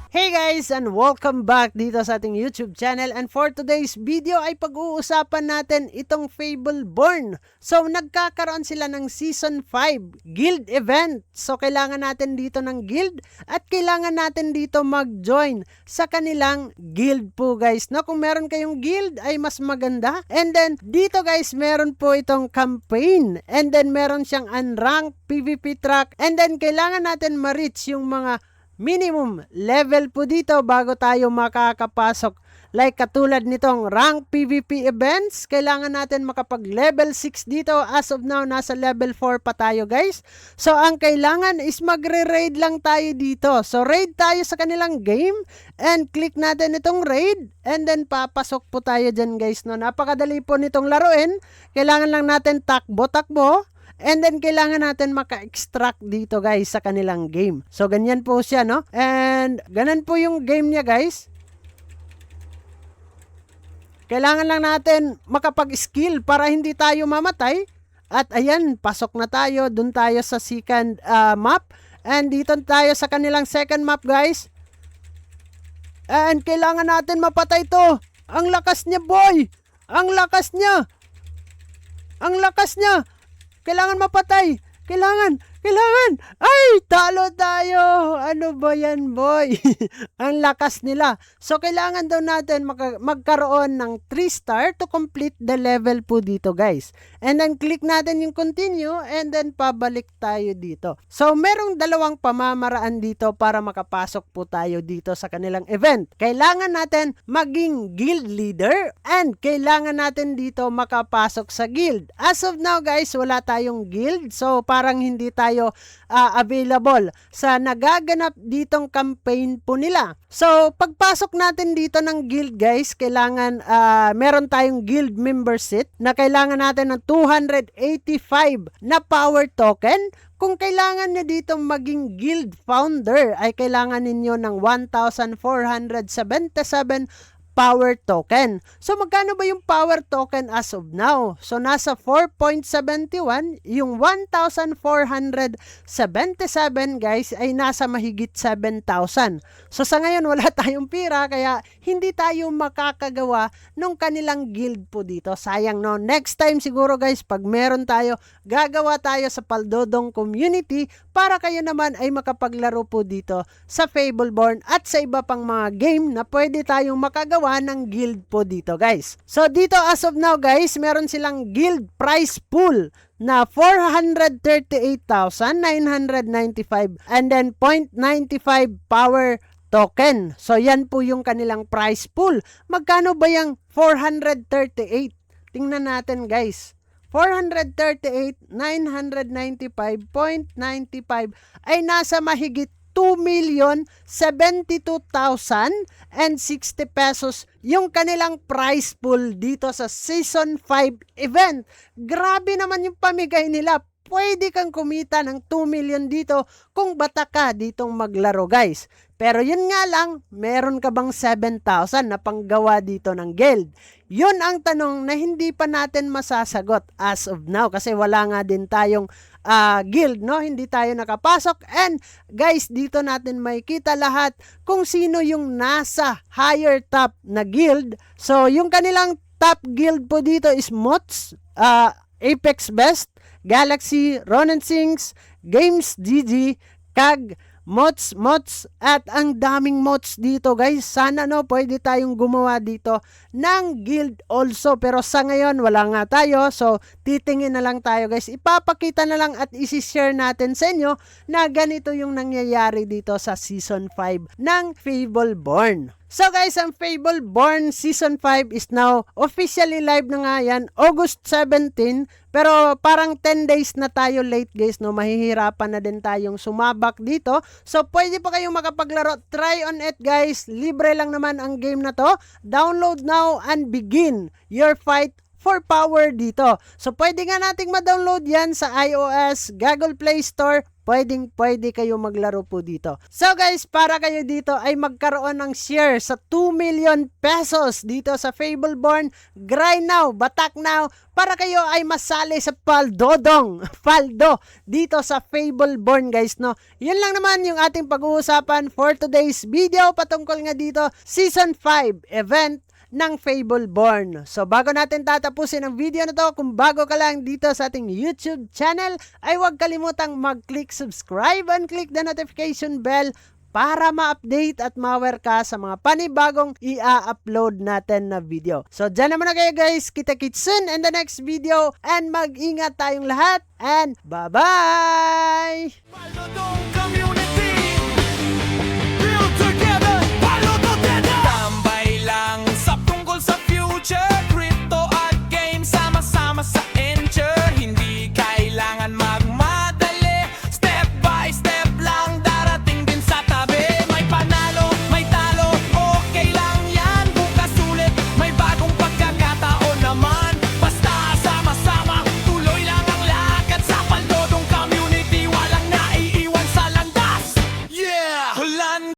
Hey guys, and welcome back dito sa ating YouTube channel. And for today's video ay pag-uusapan natin itong Fableborn. So nagkakaroon sila ng Season 5 Guild event. So kailangan natin dito ng guild at kailangan natin dito mag-join sa kanilang guild po guys. No, kung meron kayong guild ay mas maganda. And then dito guys, meron po itong campaign. And then meron siyang unranked PvP track. And then kailangan natin ma-reach yung mga minimum level po dito bago tayo makakapasok. Like katulad nitong rank PvP events, kailangan natin makapag level 6 dito. As of now, nasa level 4 pa tayo guys. So ang kailangan is magre-raid lang tayo dito. So raid tayo sa kanilang game and click natin itong raid and then papasok po tayo dyan guys. No? Napakadali po nitong laruin. Kailangan lang natin takbo-takbo. And then, kailangan natin maka-extract dito, guys, sa kanilang game. So, ganyan po siya, no? And, ganun po yung game niya, guys. Kailangan lang natin makapag-skill para hindi tayo mamatay. At, ayan, pasok na tayo. Dun tayo sa second map. And, dito tayo sa kanilang second map, guys. And, kailangan natin mapatay to. Ang lakas niya, boy! Ang lakas niya! Ang lakas niya! Kailangan mapatay. Kailangan. Ay, talo tayo. Ano ba yan, boy? Ang lakas nila. So, kailangan daw natin magkaroon ng 3 star to complete the level po dito, guys. And then, click natin yung continue and then pabalik tayo dito. So, merong dalawang pamamaraan dito para makapasok po tayo dito sa kanilang event. Kailangan natin maging guild leader and kailangan natin dito makapasok sa guild. As of now, guys, wala tayong guild. So, parang hindi tayo available sa nagaganap ditong campaign po nila. So, pagpasok natin dito ng guild guys, kailangan meron tayong guild membership na kailangan natin ng 285 na power token. Kung kailangan nyo dito maging guild founder, ay kailangan ninyo ng 1,477 power token. So, magkano ba yung power token as of now? So, nasa 4.71. Yung 1,477 guys ay nasa mahigit 7,000. So, sa ngayon wala tayong pira kaya hindi tayo makakagawa ng kanilang guild po dito. Sayang no. Next time siguro guys, pag meron tayo, gagawa tayo sa Paldodong community para kayo naman ay makapaglaro po dito sa Fableborn at sa iba pang mga game na pwede tayong makagawa ng guild po dito guys. So dito as of now guys, meron silang guild prize pool na 438,995 and then 0.95 power token. So yan po yung kanilang prize pool. Magkano ba yung 438? Tingnan natin guys. 438,995.95 ay nasa mahigit 2,072,060 pesos yung kanilang prize pool dito sa Season 5 event. Grabe naman yung pamigay nila. Pwede kang kumita ng 2 million dito kung bata ka ditong maglaro guys. Pero yun nga lang, meron ka bang 7,000 na panggawa dito ng guild? Yun ang tanong na hindi pa natin masasagot as of now kasi wala nga din tayong guild, no? Hindi tayo nakapasok. And guys, dito natin makikita lahat kung sino yung nasa higher top na guild. So, yung kanilang top guild po dito is Mods, Apex Best, Galaxy, Ronan Sings, Games GG, Kag, Mods, at ang daming mods dito guys. Sana no, pwede tayong gumawa dito ng guild also. Pero sa ngayon, wala nga tayo. So, titingin na lang tayo guys. Ipapakita na lang at isi-share natin sa inyo na ganito yung nangyayari dito sa Season 5 ng Fableborn. So guys, ang Fableborn Season 5 is now officially live na nga yan, August 17. Pero parang 10 days na tayo late guys, no? Mahihirapan na din tayong sumabak dito. So pwede pa kayong makapaglaro. Try on it guys. Libre lang naman ang game na to. Download now and begin your fight for power dito. So pwede nga nating ma-download yan sa iOS, Google Play Store, pwede kayo maglaro po dito. So guys, para kayo dito ay magkaroon ng share sa 2 million pesos dito sa Fableborn, grind now, batak now, para kayo ay masali sa paldo dito sa Fableborn guys, no. Yun lang naman yung ating pag-uusapan for today's video patungkol nga dito Season 5 event ng Fableborn. So bago natin tatapusin ang video na to, kung bago ka lang dito sa ating YouTube channel, ay huwag kalimutang mag-click subscribe and click the notification bell para ma-update at ma-aware ka sa mga panibagong i-upload natin na video. So dyan naman na kayo guys, kita-kits soon in the next video and mag-ingat tayong lahat and bye-bye!